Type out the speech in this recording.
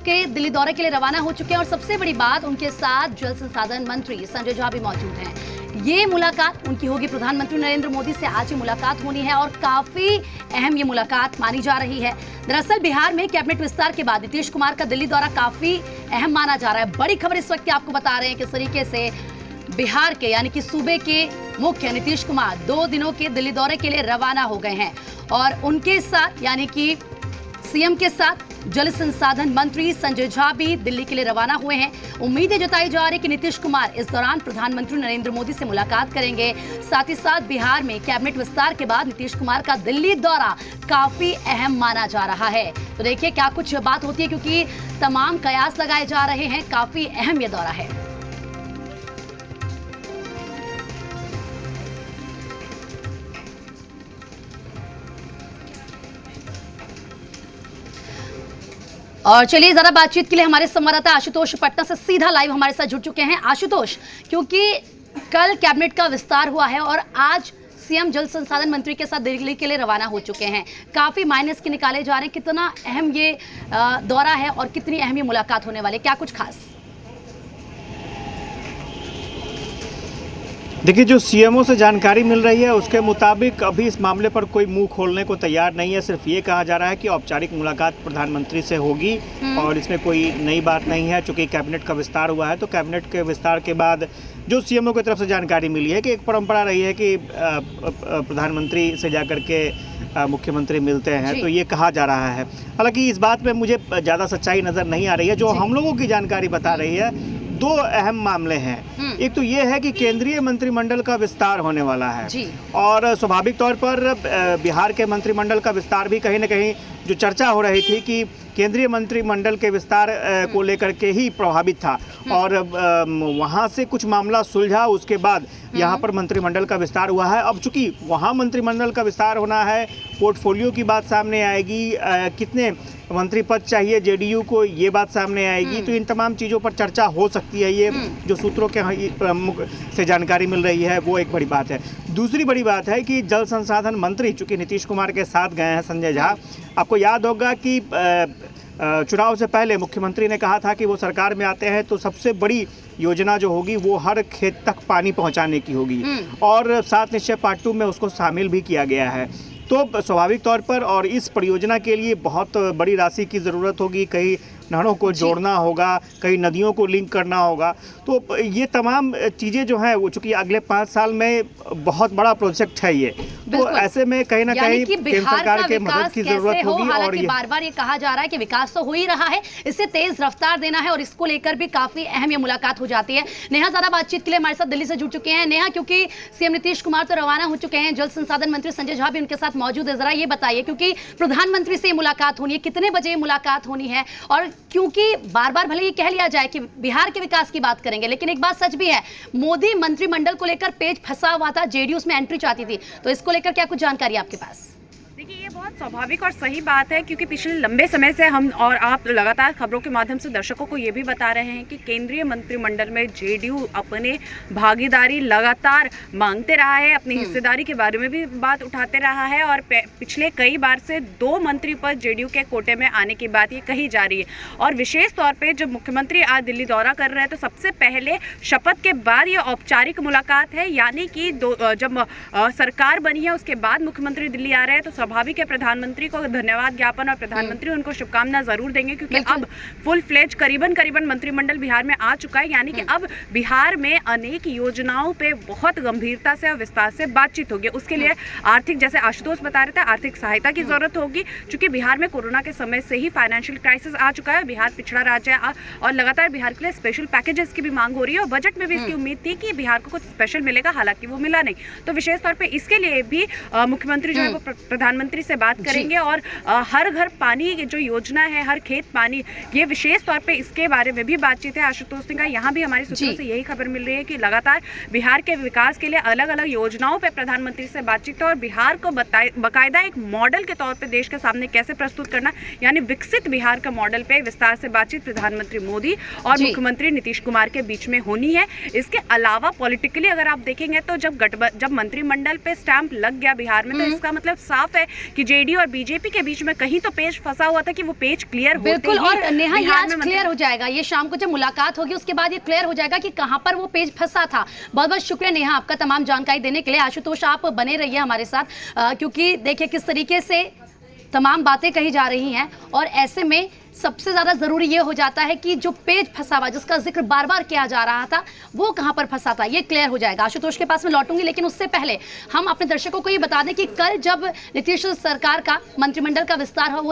के दिल्ली दौरे के लिए रवाना हो चुके हैं और सबसे बड़ी बात, उनके साथ जल संसाधन मंत्री संजय झा भी मौजूद हैं। ये मुलाकात उनकी होगी प्रधानमंत्री नरेंद्र मोदी से। आज ये मुलाकात होनी है और काफी अहम ये मुलाकात मानी जा रही है। दरअसल बिहार में कैबिनेट विस्तार के बाद नीतीश कुमार का दिल्ली दौरा काफी अहम माना जा रहा है। बड़ी खबर इस वक्त आपको बता रहे हैं किस तरीके से बिहार के यानी कि सूबे के मुख्य नीतीश कुमार 2 दिनों के दिल्ली दौरे के लिए रवाना हो गए हैं और उनके साथ यानी कि सीएम के साथ जल संसाधन मंत्री संजय झा भी दिल्ली के लिए रवाना हुए हैं। उम्मीदें जताई जा रही कि नीतीश कुमार इस दौरान प्रधानमंत्री नरेंद्र मोदी से मुलाकात करेंगे। साथ ही साथ बिहार में कैबिनेट विस्तार के बाद नीतीश कुमार का दिल्ली दौरा काफी अहम माना जा रहा है। तो देखिए क्या कुछ बात होती है, क्योंकि तमाम कयास लगाए जा रहे हैं। काफी अहम ये दौरा है। और चलिए ज़्यादा बातचीत के लिए हमारे संवाददाता आशुतोष पटना से सीधा लाइव हमारे साथ जुड़ चुके हैं। आशुतोष, क्योंकि कल कैबिनेट का विस्तार हुआ है और आज सीएम जल संसाधन मंत्री के साथ दिल्ली के लिए रवाना हो चुके हैं, काफ़ी मायने इसके निकाले जा रहे हैं। कितना अहम ये दौरा है और कितनी अहम ये मुलाकात होने वाली, क्या कुछ खास? देखिए, जो सीएमओ से जानकारी मिल रही है उसके मुताबिक अभी इस मामले पर कोई मुंह खोलने को तैयार नहीं है। सिर्फ ये कहा जा रहा है कि औपचारिक मुलाकात प्रधानमंत्री से होगी और इसमें कोई नई बात नहीं है। चूंकि कैबिनेट का विस्तार हुआ है तो कैबिनेट के विस्तार के बाद जो सीएमओ की तरफ से जानकारी मिली है कि एक परंपरा रही है कि प्रधानमंत्री से जाकर के मुख्यमंत्री मिलते हैं, तो ये कहा जा रहा है। हालांकि इस बात में मुझे ज़्यादा सच्चाई नज़र नहीं आ रही है। जो हम लोगों की जानकारी बता रही है, 2 अहम मामले हैं। एक तो ये है कि केंद्रीय मंत्रिमंडल का विस्तार होने वाला है और स्वाभाविक तौर पर बिहार के मंत्रिमंडल का विस्तार भी कहीं ना कहीं जो चर्चा हो रही थी कि केंद्रीय मंत्रिमंडल के विस्तार को लेकर के ही प्रभावित था और वहाँ से कुछ मामला सुलझा, उसके बाद यहाँ पर मंत्रिमंडल का विस्तार हुआ है। अब चूंकि वहाँ मंत्रिमंडल का विस्तार होना है, पोर्टफोलियो की बात सामने आएगी, कितने मंत्री पद चाहिए जेडीयू को, ये बात सामने आएगी। तो इन तमाम चीज़ों पर चर्चा हो सकती है। ये जो सूत्रों के से जानकारी मिल रही है वो एक बड़ी बात है। दूसरी बड़ी बात है कि जल संसाधन मंत्री चूँकि नीतीश कुमार के साथ गए हैं संजय झा, आपको याद होगा कि चुनाव से पहले मुख्यमंत्री ने कहा था कि वो सरकार में आते हैं तो सबसे बड़ी योजना जो होगी वो हर खेत तक पानी पहुंचाने की होगी और 7 निश्चय पार्ट 2 में उसको शामिल भी किया गया है। तो स्वाभाविक तौर पर और इस परियोजना के लिए बहुत बड़ी राशि की ज़रूरत होगी। कई नहरों को जोड़ना होगा, कई नदियों को लिंक करना होगा। तो ये तमाम चीज़ें जो हैं वो चूँकि अगले 5 साल में बहुत बड़ा प्रोजेक्ट है ये, तो ऐसे में कहीं ना कहीं केंद्र सरकार के मदद की जरूरत होगी। और बार बार ये कहा जा रहा है कि विकास तो हो ही रहा है, इसे तेज रफ्तार देना है और इसको लेकर भी काफी अहम ये मुलाकात हो जाती है। नेहा ज्यादा बातचीत के लिए हमारे साथ दिल्ली से जुड़ चुके हैं। नेहा, क्योंकि सीएम नीतीश कुमार तो रवाना हो चुके हैं, जल संसाधन मंत्री संजय झा भी उनके साथ मौजूद है, जरा ये बताइए क्योंकि प्रधानमंत्री से मुलाकात होनी है, कितने बजे मुलाकात होनी है? और क्योंकि बार बार भले ये कह लिया जाए कि बिहार के विकास की बात करेंगे, लेकिन एक बात सच भी है, मोदी मंत्रिमंडल को लेकर पेच फंसा हुआ था, जेडीयू में एंट्री चाहती थी, तो इसको लेकर क्या कुछ जानकारी आपके पास? देखिए, ये बहुत स्वाभाविक और सही बात है क्योंकि पिछले लंबे समय से हम और आप लगातार खबरों के माध्यम से दर्शकों को ये भी बता रहे हैं कि केंद्रीय मंत्रिमंडल में जेडीयू अपने भागीदारी लगातार मांगते रहा है, अपनी हिस्सेदारी के बारे में भी बात उठाते रहा है और पिछले कई बार से 2 मंत्री पद जेडीयू के कोटे में आने की बात ये कही जा रही है। और विशेष तौर पर जब मुख्यमंत्री आज दिल्ली दौरा कर रहे हैं तो सबसे पहले शपथ के बाद ये औपचारिक मुलाकात है, यानी कि जब सरकार बनी है उसके बाद मुख्यमंत्री दिल्ली आ रहे हैं तो स्वाभाविक है प्रधानमंत्री को धन्यवाद ज्ञापन और प्रधानमंत्री उनको शुभकामना जरूर देंगे क्योंकि अब फुल फ्लेज करीबन मंत्रिमंडल बिहार में आ चुका है। यानी कि अब बिहार में अनेक योजनाओं पे बहुत गंभीरता से और विस्तार से बातचीत होगी। उसके लिए आर्थिक, जैसे आशुतोष बता रहे थे, आर्थिक सहायता की जरूरत होगी क्योंकि बिहार में कोरोना के समय से ही फाइनेंशियल क्राइसिस आ चुका है। बिहार पिछड़ा राज्य है और लगातार बिहार के लिए स्पेशल पैकेजेस की भी मांग हो रही है और बजट में भी इसकी उम्मीद थी कि बिहार को कुछ स्पेशल मिलेगा, हालांकि वो मिला नहीं। तो विशेष तौर पर इसके लिए भी मुख्यमंत्री जो है वो प्रधानमंत्री से बात करेंगे और हर घर पानी जो योजना है, हर खेत पानी, ये विशेष तौर पे इसके बारे में भी बातचीत है। आशुतोष सिंह का यहाँ भी हमारी सूत्रों से यही खबर मिल रही है कि लगातार बिहार के विकास के लिए अलग अलग योजनाओं पे प्रधानमंत्री से बातचीत है और बिहार को बाकायदा एक मॉडल के तौर पे देश के सामने कैसे प्रस्तुत करना, यानी विकसित बिहार का मॉडल पे विस्तार से बातचीत प्रधानमंत्री मोदी और मुख्यमंत्री नीतीश कुमार के बीच में होनी है। इसके अलावा पॉलिटिकली अगर आप देखेंगे तो जब मंत्रिमंडल पे स्टैंप लग गया बिहार में तो इसका मतलब साफ है कि जेडीयू और बीजेपी के बीच में कहीं तो पेच फंसा हुआ था कि वो पेच क्लियर होते बिल्कुल। ही और नेहा, ये बिहार आज में क्लियर हो जाएगा, ये शाम को जब मुलाकात होगी उसके बाद ये क्लियर हो जाएगा कि कहां पर वो पेज फंसा था। बहुत बहुत शुक्रिया नेहा आपका तमाम जानकारी देने के लिए। आशुतोष, आप बने रहिए हमारे साथ, क्योंकि देखिए किस तरीके से तमाम बातें कही जा रही हैं और ऐसे में सबसे ज्यादा जरूरी ये हो जाता है कि जो पेज फंसा हुआ जिसका जिक्र बार बार किया जा रहा था वो कहां पर फंसा था, ये क्लियर हो जाएगा। आशुतोष के पास में लौटूंगी, लेकिन उससे पहले हम अपने दर्शकों को ये बता दें कि कल जब नीतीश सरकार का मंत्रिमंडल का विस्तार हो